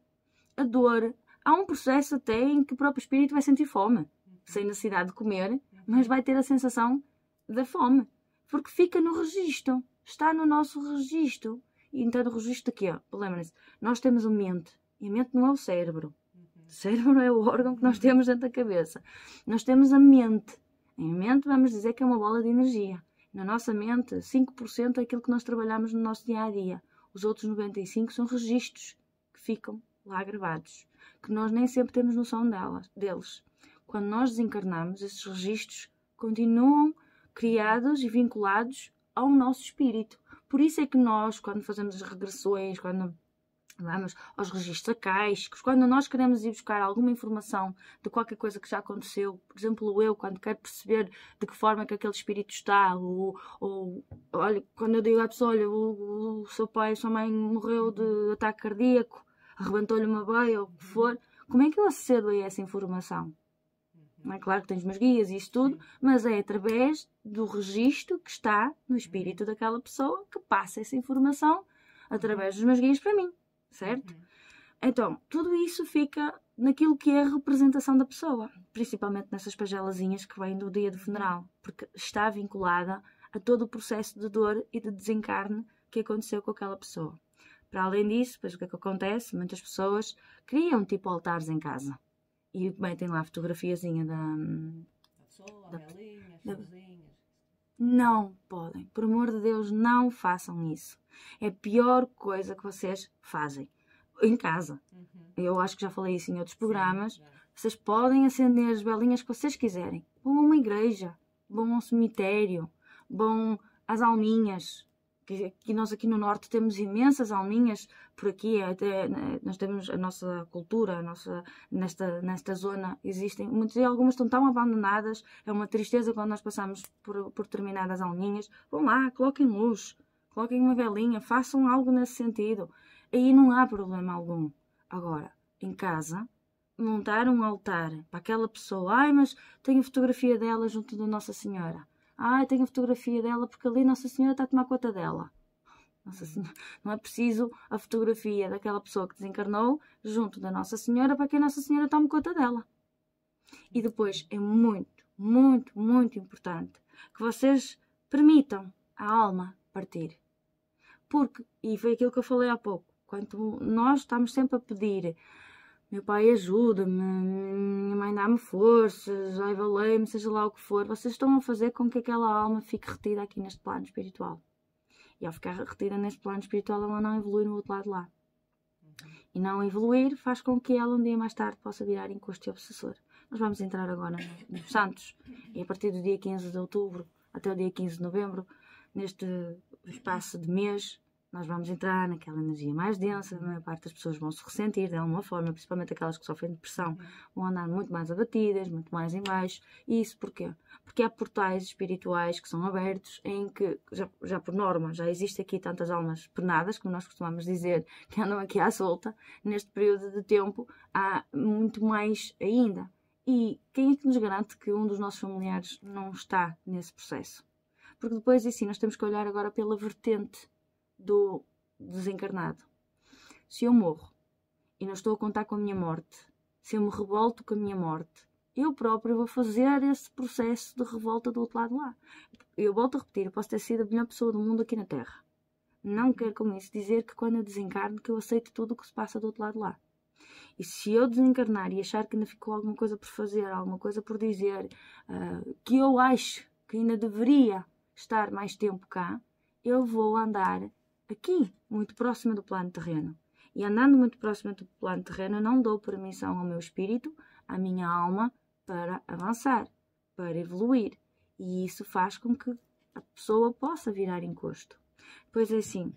A dor, há um processo até em que o próprio espírito vai sentir fome, sem necessidade de comer, mas vai ter a sensação da fome, porque fica no registro, está no nosso registro. E então o registro de quê? Lembrem-se, nós temos a mente, e a mente não é o cérebro. O cérebro é o órgão que nós temos dentro da cabeça. Nós temos a mente. Em mente vamos dizer que é uma bola de energia. Na nossa mente, 5% é aquilo que nós trabalhamos no nosso dia-a-dia. Os outros 95% são registros que ficam lá gravados, que nós nem sempre temos noção deles. Quando nós desencarnamos, esses registros continuam criados e vinculados ao nosso espírito. Por isso é que nós, quando fazemos as regressões, quando vamos aos registros acáicos, quando nós queremos ir buscar alguma informação de qualquer coisa que já aconteceu, por exemplo, eu, quando quero perceber de que forma que aquele espírito está, ou olha, quando eu digo à pessoa, olha, o seu pai, a sua mãe morreu de ataque cardíaco, arrebentou-lhe uma veia, ou o que for, como é que eu acedo a essa informação? Não é claro que tens meus guias e isso tudo, mas é através do registro que está no espírito daquela pessoa que passa essa informação através dos meus guias para mim. Certo? Então, tudo isso fica naquilo que é a representação da pessoa, principalmente nessas pagelazinhas que vêm do dia do funeral, porque está vinculada a todo o processo de dor e de desencarne que aconteceu com aquela pessoa. Para além disso, depois o que é que acontece? Muitas pessoas criam tipo altares em casa e metem lá a fotografiazinha da pessoa, a velinha, as florzinhas. Não podem. Por amor de Deus, não façam isso. É a pior coisa que vocês fazem em casa. Eu acho que já falei isso em outros programas. Sim, vocês podem acender as velinhas que vocês quiserem. Vão a uma igreja, vão a um cemitério, vão as alminhas, que nós aqui no Norte temos imensas alminhas, por aqui até nós temos a nossa cultura, nesta zona existem muitas, e algumas estão tão abandonadas, é uma tristeza quando nós passamos por determinadas alminhas. Vão lá, coloquem luz, coloquem uma velinha, façam algo nesse sentido, aí não há problema algum. Agora, em casa, montar um altar para aquela pessoa, ai, mas tenho fotografia dela junto da Nossa Senhora. Ah, tenho a fotografia dela porque ali Nossa Senhora está a tomar conta dela. Nossa Senhora. Não é preciso a fotografia daquela pessoa que desencarnou junto da Nossa Senhora para que a Nossa Senhora tome conta dela. E depois é muito, muito, muito importante que vocês permitam a alma partir. Porque, e foi aquilo que eu falei há pouco, quando nós estamos sempre a pedir, meu pai ajuda-me, minha mãe dá-me forças, ai valei-me, seja lá o que for, vocês estão a fazer com que aquela alma fique retida aqui neste plano espiritual. E ao ficar retida neste plano espiritual, ela não evolui no outro lado lá. E não evoluir faz com que ela um dia mais tarde possa virar encosto e obsessor. Nós vamos entrar agora nos Santos, e a partir do dia 15 de outubro até o dia 15 de novembro, neste espaço de mês, nós vamos entrar naquela energia mais densa, a maior parte das pessoas vão se ressentir de alguma forma, principalmente aquelas que sofrem depressão, vão andar muito mais abatidas, muito mais em baixo. E isso porquê? Porque há portais espirituais que são abertos, em que, já por norma, já existe aqui tantas almas penadas, como nós costumamos dizer, que andam aqui à solta. Neste período de tempo há muito mais ainda. E quem é que nos garante que um dos nossos familiares não está nesse processo? Porque depois, assim, nós temos que olhar agora pela vertente do desencarnado. Se eu morro e não estou a contar com a minha morte, se eu me revolto com a minha morte, eu próprio vou fazer esse processo de revolta do outro lado lá. Eu volto a repetir, eu posso ter sido a melhor pessoa do mundo aqui na Terra. Não quero com isso dizer que quando eu desencarno que eu aceito tudo o que se passa do outro lado lá. E se eu desencarnar e achar que ainda ficou alguma coisa por fazer, alguma coisa por dizer, que eu acho que ainda deveria estar mais tempo cá, eu vou andar aqui, muito próxima do plano terreno. E andando muito próxima do plano terreno, eu não dou permissão ao meu espírito, à minha alma, para avançar, para evoluir. E isso faz com que a pessoa possa virar encosto. Pois é assim,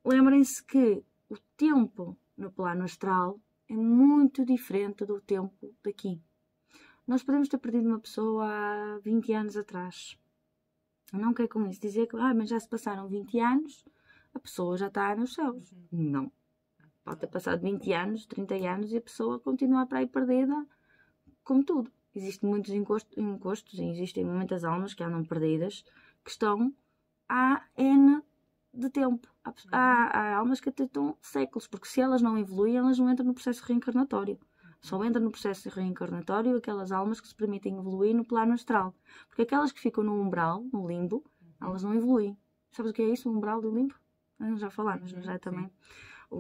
lembrem-se que o tempo no plano astral é muito diferente do tempo daqui. Nós podemos ter perdido uma pessoa há 20 anos atrás. Eu não quero com isso dizer que mas já se passaram 20 anos, a pessoa já está nos céus. Não. Pode ter passado 20 anos, 30 anos e a pessoa continua para aí perdida, como tudo. Existem muitos encostos e existem muitas almas que andam perdidas, que estão há N de tempo. Há almas que até estão séculos, porque se elas não evoluem, elas não entram no processo reencarnatório. Só entram no processo reencarnatório aquelas almas que se permitem evoluir no plano astral. Porque aquelas que ficam no umbral, no limbo, elas não evoluem. Sabes o que é isso, o umbral do limbo? Já falámos, já também.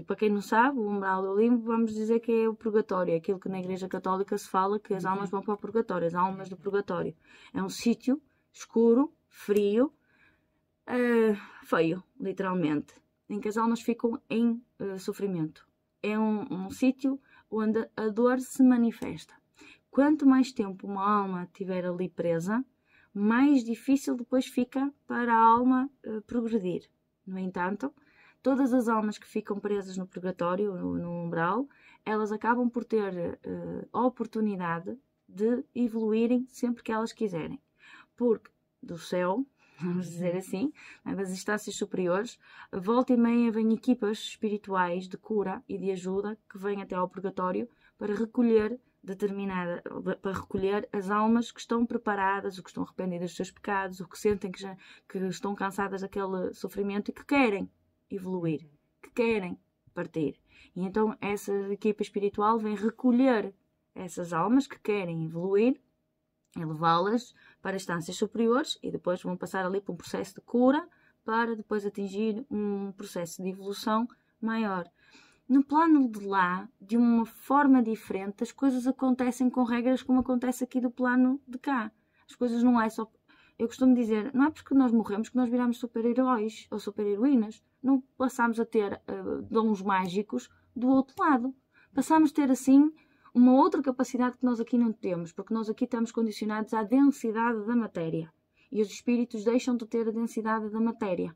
Para quem não sabe, o umbral do limbo, vamos dizer que é o purgatório. É aquilo que na Igreja Católica se fala que as almas vão para o purgatório, as almas do purgatório. É um sítio escuro, frio, feio, literalmente, em que as almas ficam em sofrimento. É um sítio onde a dor se manifesta. Quanto mais tempo uma alma estiver ali presa, mais difícil depois fica para a alma progredir. No entanto, todas as almas que ficam presas no purgatório, no umbral, elas acabam por ter a oportunidade de evoluírem sempre que elas quiserem. Porque do céu, vamos dizer assim, das instâncias superiores, volta e meia vêm equipas espirituais de cura e de ajuda que vêm até ao purgatório para recolher as almas que estão preparadas, ou que estão arrependidas dos seus pecados, ou que sentem que estão cansadas daquele sofrimento e que querem evoluir, que querem partir. E então essa equipa espiritual vem recolher essas almas que querem evoluir e levá-las para instâncias superiores e depois vão passar ali por um processo de cura para depois atingir um processo de evolução maior. No plano de lá, de uma forma diferente, as coisas acontecem com regras como acontece aqui do plano de cá. As coisas não é só... Eu costumo dizer, não é porque nós morremos que nós viramos super-heróis ou super-heroínas. Não passamos a ter dons mágicos do outro lado. Passamos a ter, assim, uma outra capacidade que nós aqui não temos, porque nós aqui estamos condicionados à densidade da matéria. e os espíritos deixam de ter a densidade da matéria.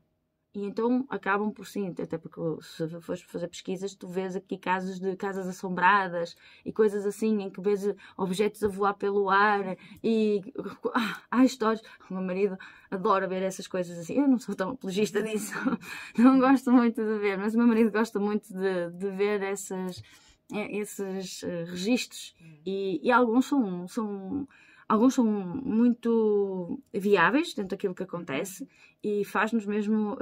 E então acabam por sim, até porque se fores fazer pesquisas, tu vês aqui casos de casas assombradas e coisas assim, em que vês objetos a voar pelo ar e há histórias. O meu marido adora ver essas coisas assim. Eu não sou tão apologista disso, não gosto muito de ver, mas o meu marido gosta muito de ver esses registros e alguns são muito viáveis dentro daquilo que acontece e faz-nos mesmo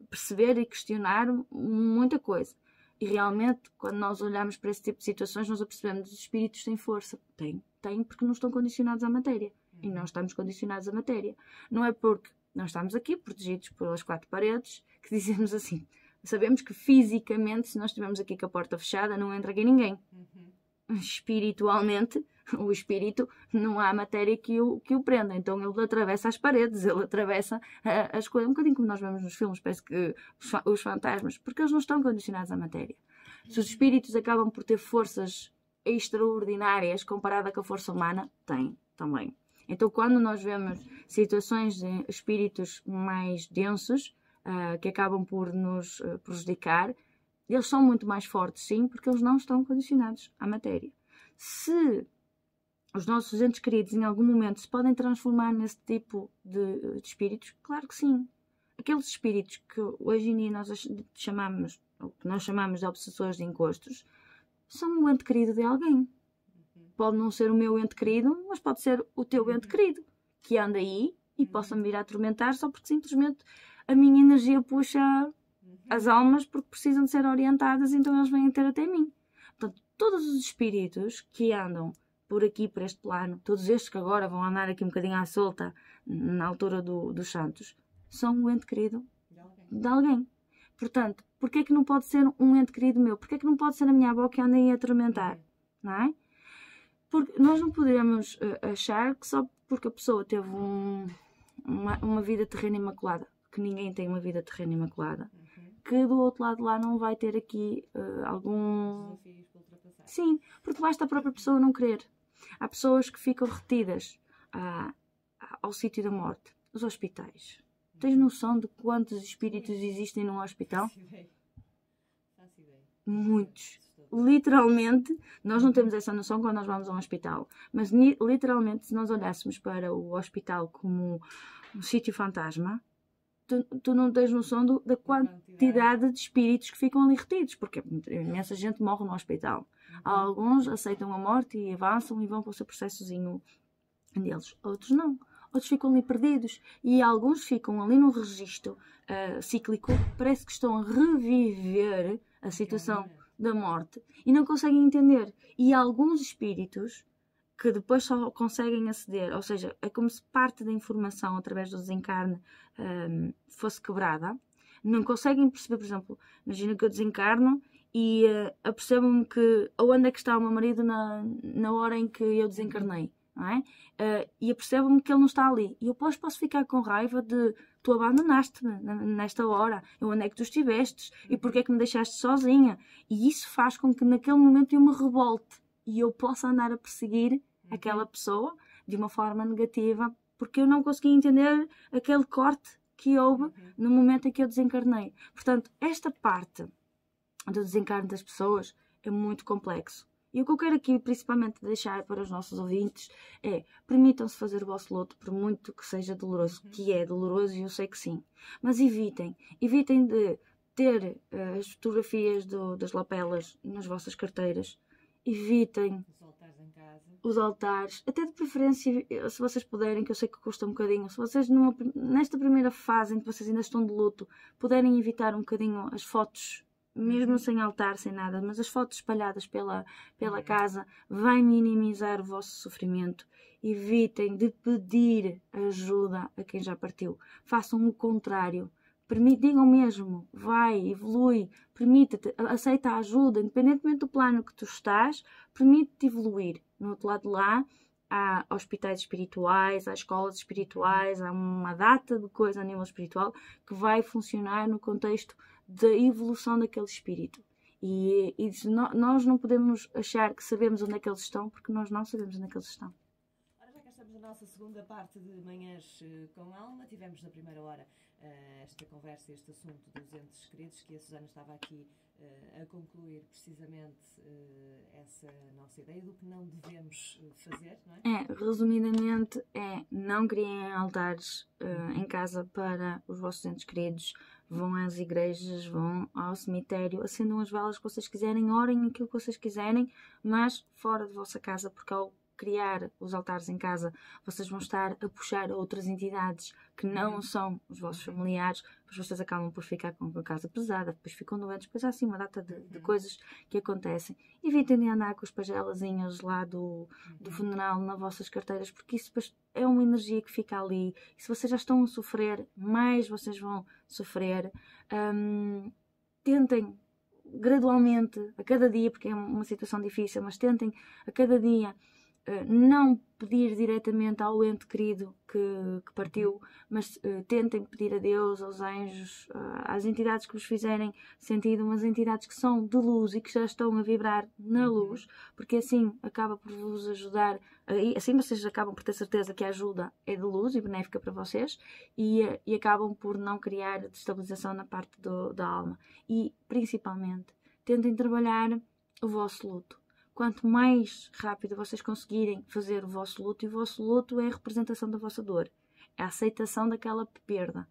perceber e questionar muita coisa. E realmente, quando nós olhamos para esse tipo de situações, nós percebemos que os espíritos têm força. Têm porque não estão condicionados à matéria. E nós estamos condicionados à matéria. Não é porque nós estamos aqui, protegidos pelas 4 paredes, que dizemos assim. Sabemos que fisicamente, se nós estivermos aqui com a porta fechada, não entra aqui ninguém. Espiritualmente, o espírito não há matéria que o prenda, então ele atravessa as paredes, ele atravessa as coisas, um bocadinho como nós vemos nos filmes, parece que os fantasmas, porque eles não estão condicionados à matéria. Se os espíritos acabam por ter forças extraordinárias comparada com a força humana, têm também. Então quando nós vemos situações de espíritos mais densos, que acabam por nos prejudicar, eles são muito mais fortes, sim, porque eles não estão condicionados à matéria. Se os nossos entes queridos em algum momento se podem transformar nesse tipo de espíritos, claro que sim. Aqueles espíritos que hoje em dia nós chamamos, ou que nós chamamos de obsessores de encostos, são um ente querido de alguém. Pode não ser o meu ente querido, mas pode ser o teu ente querido, que anda aí e possa me vir a atormentar só porque simplesmente a minha energia puxa as almas porque precisam de ser orientadas, então eles vêm ter até mim. Portanto, todos os espíritos que andam por aqui, por este plano, todos estes que agora vão andar aqui um bocadinho à solta, na altura dos santos, são um ente querido de alguém. Portanto, porquê é que não pode ser um ente querido meu? Porquê é que não pode ser a minha avó que anda aí a atormentar? Não é? Porque nós não podemos achar que só porque a pessoa teve uma vida terrena imaculada, que ninguém tem uma vida terrena imaculada, que do outro lado lá não vai ter aqui algum... Desafios para ultrapassar. Sim, porque basta a própria pessoa não querer. Há pessoas que ficam retidas ao sítio da morte, os hospitais. Tens noção de quantos espíritos existem num hospital? Faço ideia. Muitos. Literalmente, nós não temos essa noção quando nós vamos a um hospital, mas literalmente, se nós olhássemos para o hospital como um sítio fantasma, tu não tens noção da quantidade de espíritos que ficam ali retidos, porque imensa gente morre no hospital. Alguns aceitam a morte e avançam e vão para o seu processozinho deles. Outros não. Outros ficam ali perdidos. E alguns ficam ali no registro cíclico. Parece que estão a reviver a situação da morte e não conseguem entender. E alguns espíritos que depois só conseguem aceder, ou seja, é como se parte da informação através do desencarne fosse quebrada, não conseguem perceber, por exemplo, imagina que eu desencarno e apercebo-me que onde é que está o meu marido na hora em que eu desencarnei, não é? E apercebo-me que ele não está ali. E eu posso ficar com raiva de tu abandonaste-me nesta hora, onde é que tu estiveste e porque é que me deixaste sozinha? E isso faz com que naquele momento eu me revolte e eu possa andar a perseguir aquela pessoa de uma forma negativa, porque eu não consegui entender aquele corte que houve no momento em que eu desencarnei. Portanto, esta parte do desencarne das pessoas é muito complexo. E o que eu quero aqui principalmente deixar para os nossos ouvintes é: permitam-se fazer o vosso luto, por muito que seja doloroso, que é doloroso e eu sei que sim, mas evitem de ter as fotografias das lapelas nas vossas carteiras, evitem os altares, até de preferência, se vocês puderem, que eu sei que custa um bocadinho, se vocês nesta primeira fase em que vocês ainda estão de luto, puderem evitar um bocadinho as fotos, mesmo sem altar, sem nada, mas as fotos espalhadas pela casa, vai minimizar o vosso sofrimento. Evitem de pedir ajuda a quem já partiu. Façam o contrário. Digam mesmo, vai, evolui, permite-te, aceita a ajuda, independentemente do plano que tu estás, permite-te evoluir. No outro lado lá, há hospitais espirituais, há escolas espirituais, há uma data de coisa a nível espiritual que vai funcionar no contexto da evolução daquele espírito. E nós não podemos achar que sabemos onde é que eles estão, porque nós não sabemos onde é que eles estão. Ora, já cá estamos a nossa segunda parte de Manhãs com Alma. Tivemos na primeira hora esta conversa, este assunto dos entes queridos, que a Susana estava aqui a concluir precisamente essa nossa ideia do que não devemos fazer, não é? Resumidamente, não criem altares em casa para os vossos entes queridos. Vão às igrejas, vão ao cemitério, acendam as velas que vocês quiserem, orem aquilo que vocês quiserem, mas fora de vossa casa, porque ao criar os altares em casa, vocês vão estar a puxar outras entidades que não são os vossos familiares, depois vocês acabam por ficar com a casa pesada, depois ficam doentes, depois há assim uma data de coisas que acontecem. Evitem de andar com os pagelazinhos lá do funeral nas vossas carteiras, porque isso depois é uma energia que fica ali, e se vocês já estão a sofrer, mais vocês vão sofrer. Tentem gradualmente, a cada dia, porque é uma situação difícil, mas tentem a cada dia não pedir diretamente ao ente querido que partiu, mas tentem pedir a Deus, aos anjos, às entidades que vos fizerem sentido, umas entidades que são de luz e que já estão a vibrar na luz, porque assim acaba por vos ajudar, assim vocês acabam por ter certeza que a ajuda é de luz e benéfica para vocês, e acabam por não criar destabilização na parte da alma. E principalmente tentem trabalhar o vosso luto. Quanto mais rápido vocês conseguirem fazer o vosso luto, e o vosso luto é a representação da vossa dor, é a aceitação daquela perda.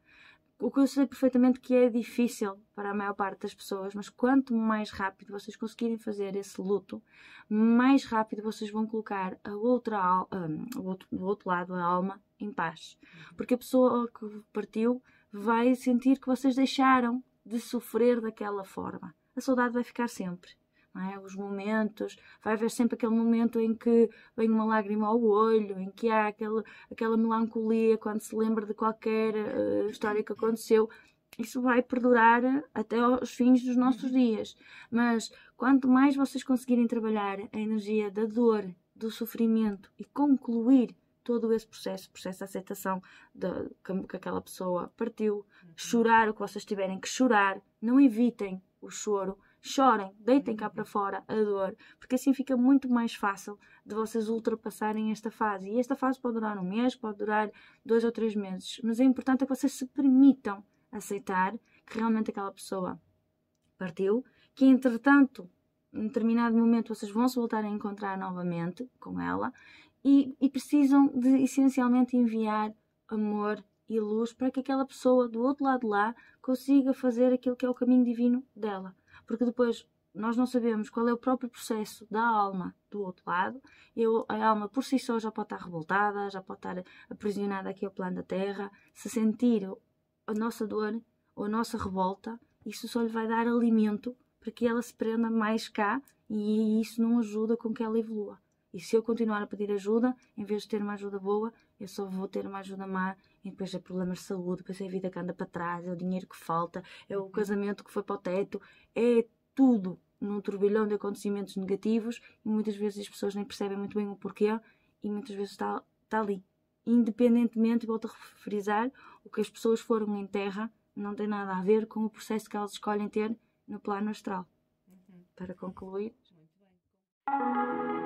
O que eu sei perfeitamente que é difícil para a maior parte das pessoas, mas quanto mais rápido vocês conseguirem fazer esse luto, mais rápido vocês vão colocar do outro lado, a alma, em paz. Porque a pessoa que partiu vai sentir que vocês deixaram de sofrer daquela forma. A saudade vai ficar sempre. Os momentos, vai haver sempre aquele momento em que vem uma lágrima ao olho, em que há aquela melancolia quando se lembra de qualquer história que aconteceu. Isso vai perdurar até aos fins dos nossos dias. Mas quanto mais vocês conseguirem trabalhar a energia da dor, do sofrimento e concluir todo esse processo de aceitação que aquela pessoa partiu, chorar o que vocês tiverem que chorar, não evitem o choro, chorem, deitem cá para fora a dor, porque assim fica muito mais fácil de vocês ultrapassarem esta fase. E esta fase pode durar 1 mês, pode durar 2 ou 3 meses, mas é importante que vocês se permitam aceitar que realmente aquela pessoa partiu, que entretanto, em determinado momento, vocês vão se voltar a encontrar novamente com ela e precisam de essencialmente enviar amor e luz para que aquela pessoa do outro lado de lá consiga fazer aquilo que é o caminho divino dela. Porque depois nós não sabemos qual é o próprio processo da alma do outro lado. A alma por si só já pode estar revoltada, já pode estar aprisionada aqui ao plano da Terra. Se sentir a nossa dor ou a nossa revolta, isso só lhe vai dar alimento para que ela se prenda mais cá, e isso não ajuda com que ela evolua. E se eu continuar a pedir ajuda, em vez de ter uma ajuda boa, eu só vou ter uma ajuda má, e depois é problemas de saúde, depois é a vida que anda para trás, é o dinheiro que falta, é o casamento que foi para o teto, é tudo num turbilhão de acontecimentos negativos, e muitas vezes as pessoas nem percebem muito bem o porquê, e muitas vezes está ali. Independentemente, volto a frisar, o que as pessoas foram em terra não tem nada a ver com o processo que elas escolhem ter no plano astral. Para concluir... Muito bem.